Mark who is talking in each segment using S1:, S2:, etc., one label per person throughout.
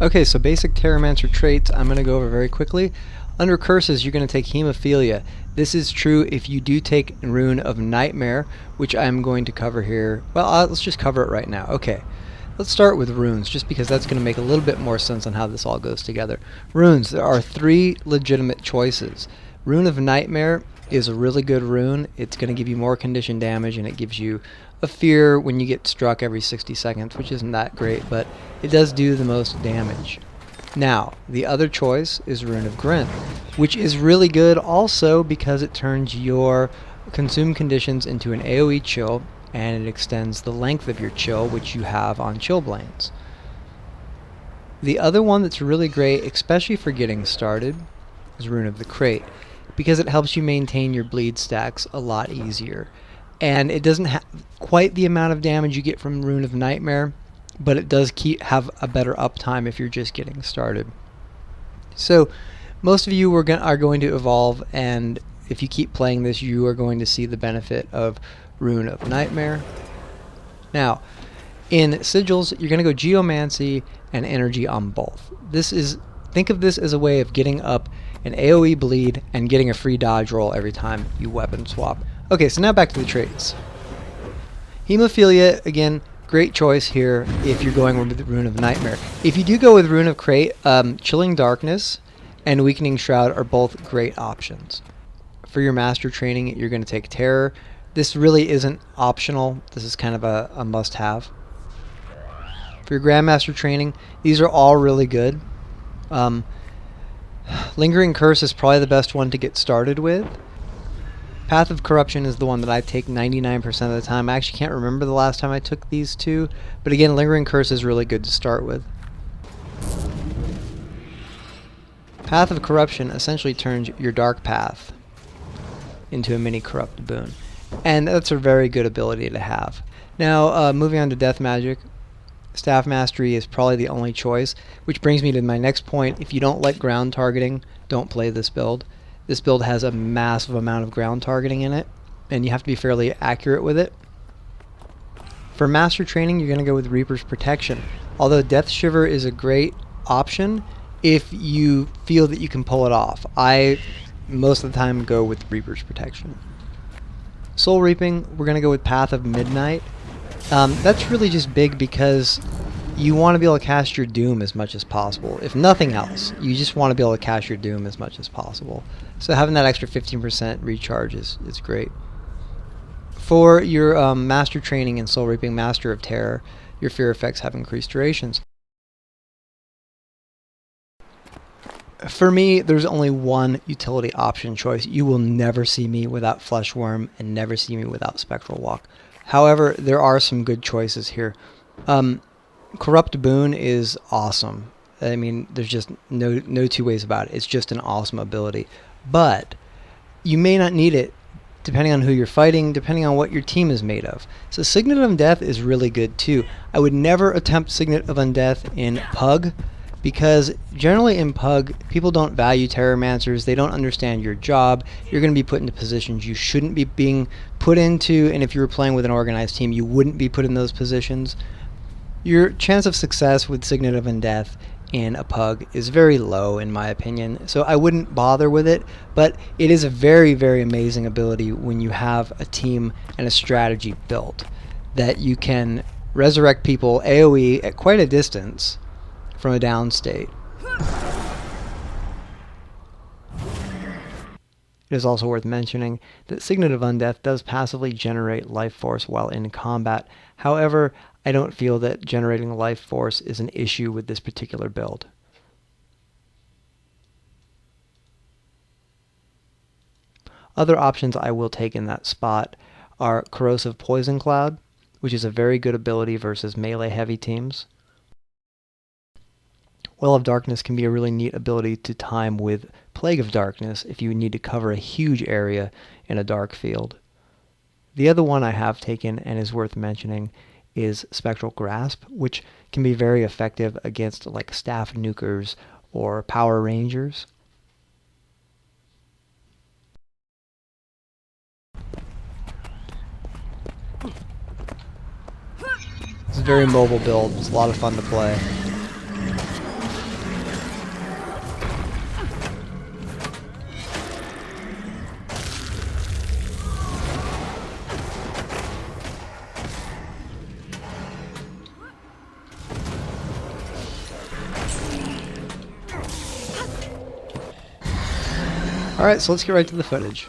S1: Okay, so basic Terrormancer traits I'm going to go over very quickly. Under curses, you're going to take Hemophilia. This is true if you do take Rune of Nightmare, which I'm going to cover here. Well, let's just cover it right now. Okay, let's start with runes, just because that's going to make a little bit more sense on how this all goes together. Runes, there are 3 legitimate choices. Rune of Nightmare is a really good rune. It's going to give you more condition damage, and it gives you a fear when you get struck every 60 seconds, which isn't that great, but it does do the most damage. Now, the other choice is Rune of Grin, which is really good also because it turns your consume conditions into an AoE chill, and it extends the length of your chill, which you have on Chillblains. The other one that's really great, especially for getting started, is Rune of the Crate, because it helps you maintain your bleed stacks a lot easier. And it doesn't have quite the amount of damage you get from Rune of Nightmare, but it does have a better uptime if you're just getting started. So most of you are going to evolve, and if you keep playing this, you are going to see the benefit of Rune of Nightmare. Now, in Sigils, you're going to go Geomancy and Energy on both. Think of this as a way of getting up an AoE bleed and getting a free dodge roll every time you weapon swap. Okay, so now back to the traits. Hemophilia, again, great choice here if you're going with Rune of Nightmare. If you do go with Rune of Crate, Chilling Darkness and Weakening Shroud are both great options. For your master training, you're going to take Terror. This really isn't optional. This is kind of a must-have. For your Grandmaster training, these are all really good. Lingering Curse is probably the best one to get started with. Path of Corruption is the one that I take 99% of the time. I actually can't remember the last time I took these two, but again, Lingering Curse is really good to start with. Path of Corruption essentially turns your Dark Path into a mini Corrupt boon, and that's a very good ability to have. Now, moving on to Death Magic, Staff Mastery is probably the only choice, which brings me to my next point. If you don't like ground targeting, don't play this build. This build has a massive amount of ground targeting in it, and you have to be fairly accurate with it. For Master Training, you're going to go with Reaper's Protection. Although Death Shiver is a great option if you feel that you can pull it off. I, most of the time, go with Reaper's Protection. Soul Reaping, we're going to go with Path of Midnight. That's really just big because you want to be able to cast your Doom as much as possible. If nothing else, you just want to be able to cast your Doom as much as possible. So having that extra 15% recharge is great. For your Master Training and Soul Reaping, Master of Terror, your fear effects have increased durations. For me, there's only one utility option choice. You will never see me without Flesh Worm and never see me without Spectral Walk. However, there are some good choices here. Corrupt Boon is awesome. I mean, there's just no two ways about it. It's just an awesome ability. But you may not need it depending on who you're fighting, depending on what your team is made of. So Signet of Undeath is really good too. I would never attempt Signet of Undeath in Pug, because generally in Pug, people don't value Terrormancers. They don't understand your job. You're going to be put into positions you shouldn't be being put into, and if you were playing with an organized team, you wouldn't be put in those positions. Your chance of success with Signet of Undeath in a Pug is very low, in my opinion, so I wouldn't bother with it, but it is a very, very amazing ability when you have a team and a strategy built that you can resurrect people AoE at quite a distance from a down state. It is also worth mentioning that Signet of Undeath does passively generate life force while in combat. However, I don't feel that generating life force is an issue with this particular build. Other options I will take in that spot are Corrosive Poison Cloud, which is a very good ability versus melee heavy teams. Well of Darkness can be a really neat ability to time with Plague of Darkness if you need to cover a huge area in a dark field. The other one I have taken and is worth mentioning is Spectral Grasp, which can be very effective against like staff nukers or power rangers. It's a very mobile build. It's a lot of fun to play. Alright, so let's get right to the footage.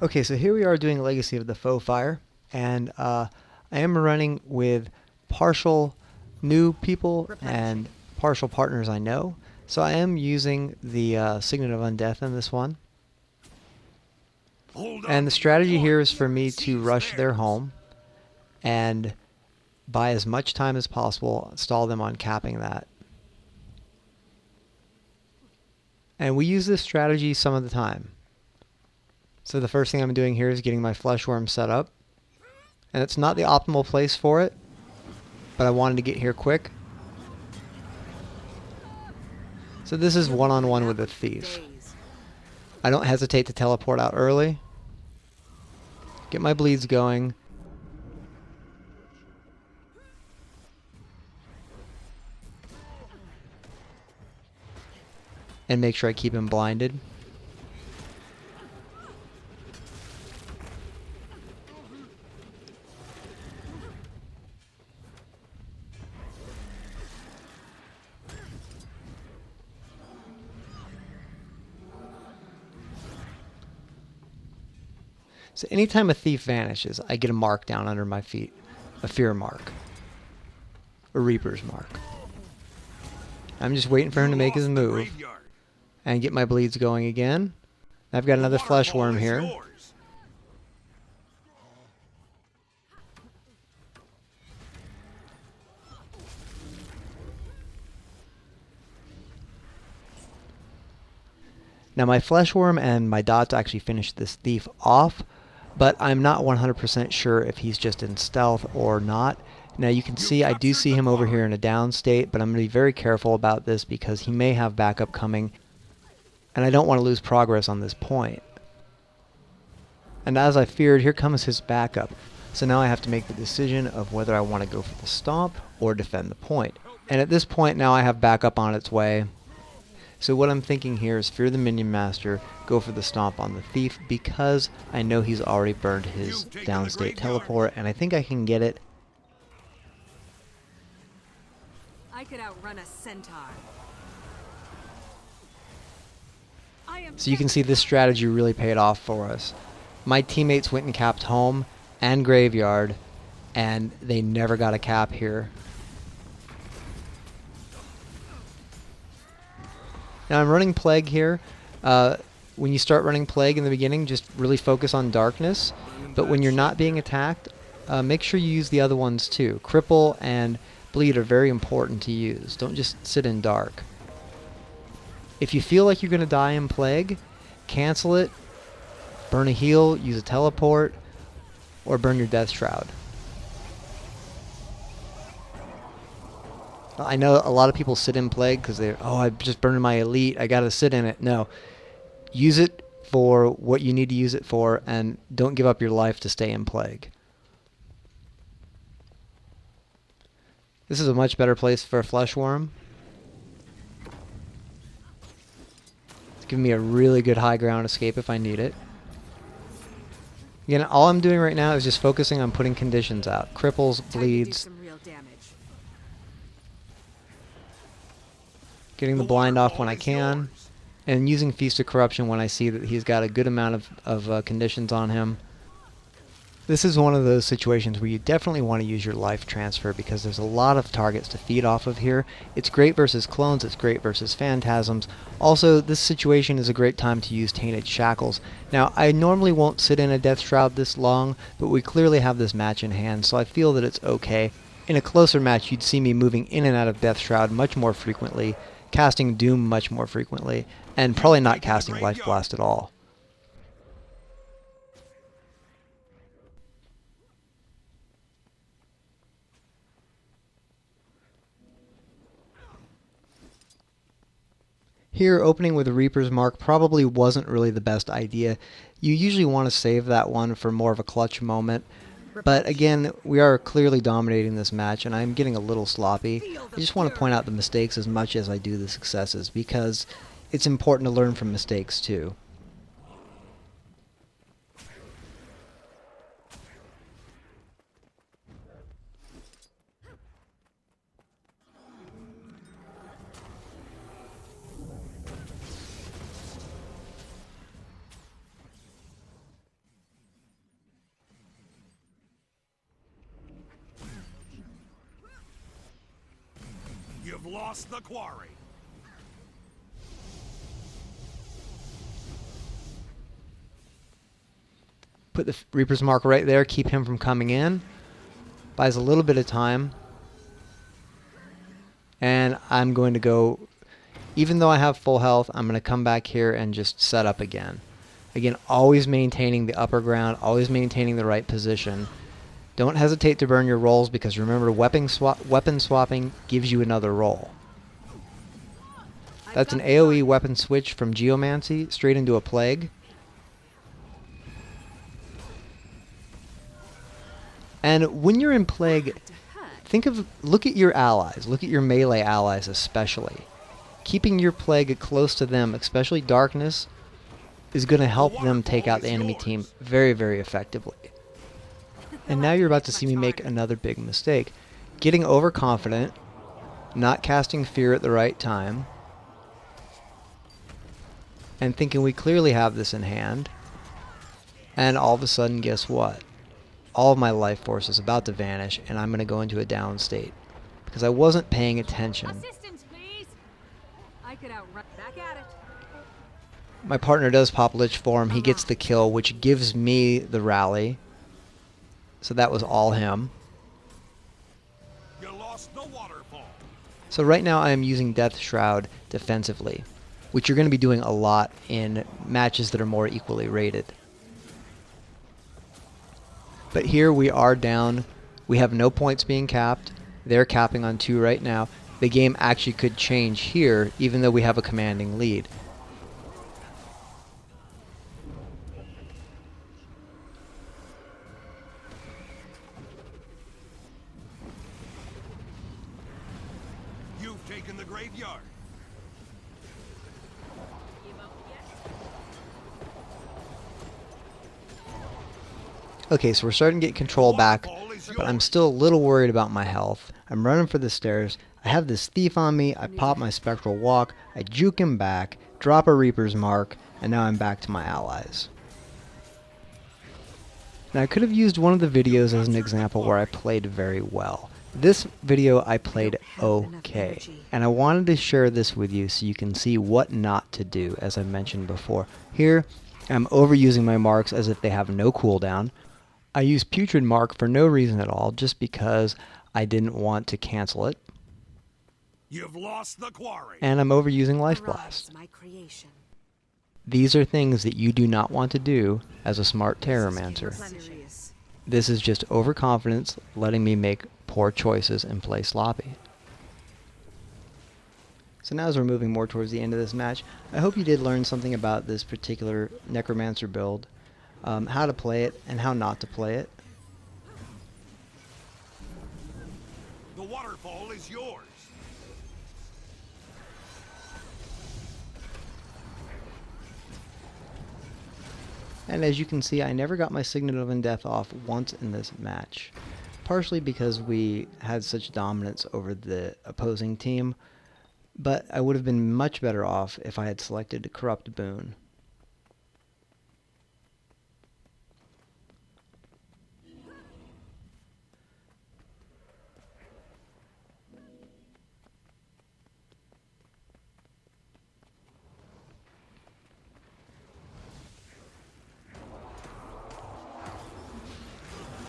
S1: Okay, so here we are doing Legacy of the Faux Fire, and I am running with partial new people and partial partners I know. So I am using the Signet of Undeath in this one. And the strategy here is for me to rush their home and buy as much time as possible, stall them on capping that. And we use this strategy some of the time. So the first thing I'm doing here is getting my flesh worm set up. And it's not the optimal place for it, but I wanted to get here quick. So this is one-on-one with a thief. I don't hesitate to teleport out early. Get my bleeds going. And make sure I keep him blinded. So anytime a thief vanishes, I get a mark down under my feet. A fear mark. A Reaper's mark. I'm just waiting for him to make his move. And get my bleeds going again. I've got another flesh worm here. Now my flesh worm and my dots actually finished this thief off, but I'm not 100% sure if he's just in stealth or not. Now you can see I do see him over here in a down state, but I'm going to be very careful about this because he may have backup coming, and I don't want to lose progress on this point. And as I feared, here comes his backup. So now I have to make the decision of whether I want to go for the stomp or defend the point. And at this point now I have backup on its way. So what I'm thinking here is fear the minion master, go for the stomp on the thief because I know he's already burned his downstate teleport, and I think I can get it.
S2: I could outrun a centaur.
S1: So you can see this strategy really paid off for us. My teammates went and capped home and graveyard, and they never got a cap here. Now I'm running Plague here. When you start running Plague in the beginning, just really focus on darkness. But when you're not being attacked, make sure you use the other ones too. Cripple and Bleed are very important to use. Don't just sit in dark. If you feel like you're going to die in Plague, cancel it, burn a heal, use a teleport, or burn your Death Shroud. I know a lot of people sit in Plague because they're, oh, I just burned my elite, I gotta sit in it. No. Use it for what you need to use it for, and don't give up your life to stay in Plague. This is a much better place for a flesh worm. It's giving me a really good high ground escape if I need it. Again, all I'm doing right now is just focusing on putting conditions out. Cripples, bleeds. Getting the blind off when I can, and using Feast of Corruption when I see that he's got a good amount of conditions on him. This is one of those situations where you definitely want to use your life transfer because there's a lot of targets to feed off of here. It's great versus clones, it's great versus phantasms. Also, this situation is a great time to use Tainted Shackles. Now, I normally won't sit in a Death Shroud this long, but we clearly have this match in hand, so I feel that it's okay. In a closer match, you'd see me moving in and out of Death Shroud much more frequently, casting Doom much more frequently, and probably not casting Life Blast at all. Here, opening with a Reaper's Mark probably wasn't really the best idea. You usually want to save that one for more of a clutch moment. But again, we are clearly dominating this match, and I'm getting a little sloppy. I just want to point out the mistakes as much as I do the successes, because it's important to learn from mistakes too.
S3: You've lost the quarry.
S1: Put the Reaper's Mark right there, keep him from coming in. Buys a little bit of time. And I'm going to go, even though I have full health, I'm going to come back here and just set up again. Again, always maintaining the upper ground, always maintaining the right position. Don't hesitate to burn your rolls, because remember, weapon swapping gives you another roll. That's an AoE weapon switch from Geomancy straight into a Plague. And when you're in Plague, look at your allies. Look at your melee allies especially. Keeping your Plague close to them, especially Darkness, is going to help them take out the enemy team very, very effectively. And now you're about to see me make another big mistake. Getting overconfident, not casting fear at the right time, and thinking we clearly have this in hand. And all of a sudden, guess what? All of my life force is about to vanish, and I'm going to go into a down state because I wasn't paying attention.
S2: Assistance, please. I could outrun. Back at it.
S1: My partner does pop Lich Form. He gets the kill, which gives me the rally. So that was all him.
S3: You lost the waterfall.
S1: So right now I am using Death Shroud defensively, which you're going to be doing a lot in matches that are more equally rated. But here we are down. We have no points being capped. They're capping on 2 right now. The game actually could change here, even though we have a commanding lead.
S3: You've taken the graveyard.
S1: Okay, so we're starting to get control back, but I'm still a little worried about my health. I'm running for the stairs. I have this thief on me. I pop my Spectral Walk. I juke him back, drop a Reaper's Mark, and now I'm back to my allies. Now, I could have used one of the videos as an example where I played very well. This video I played okay, and I wanted to share this with you so you can see what not to do, as I mentioned before. Here, I'm overusing my marks as if they have no cooldown. I use Putrid Mark for no reason at all, just because I didn't want to cancel it.
S3: You've lost the quarry.
S1: And I'm overusing Life Blast.
S2: My creation.
S1: These are things that you do not want to do as a smart Terrormancer. This is just overconfidence letting me make poor choices and play sloppy. So now as we're moving more towards the end of this match, I hope you did learn something about this particular Necromancer build, how to play it and how not to play it.
S3: The waterfall is yours.
S1: And as you can see, I never got my Signet of Undeath off once in this match. Partially because we had such dominance over the opposing team, but I would have been much better off if I had selected a Corrupt Boon.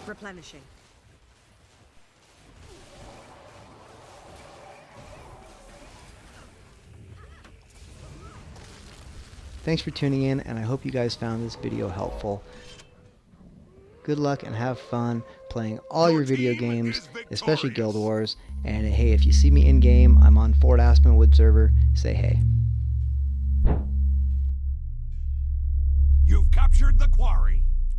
S2: Replenishing.
S1: Thanks for tuning in, and I hope you guys found this video helpful. Good luck and have fun playing all your video games, especially Guild Wars. And hey, if you see me in-game, I'm on Fort Aspenwood server, say hey.
S3: You've captured the quarry.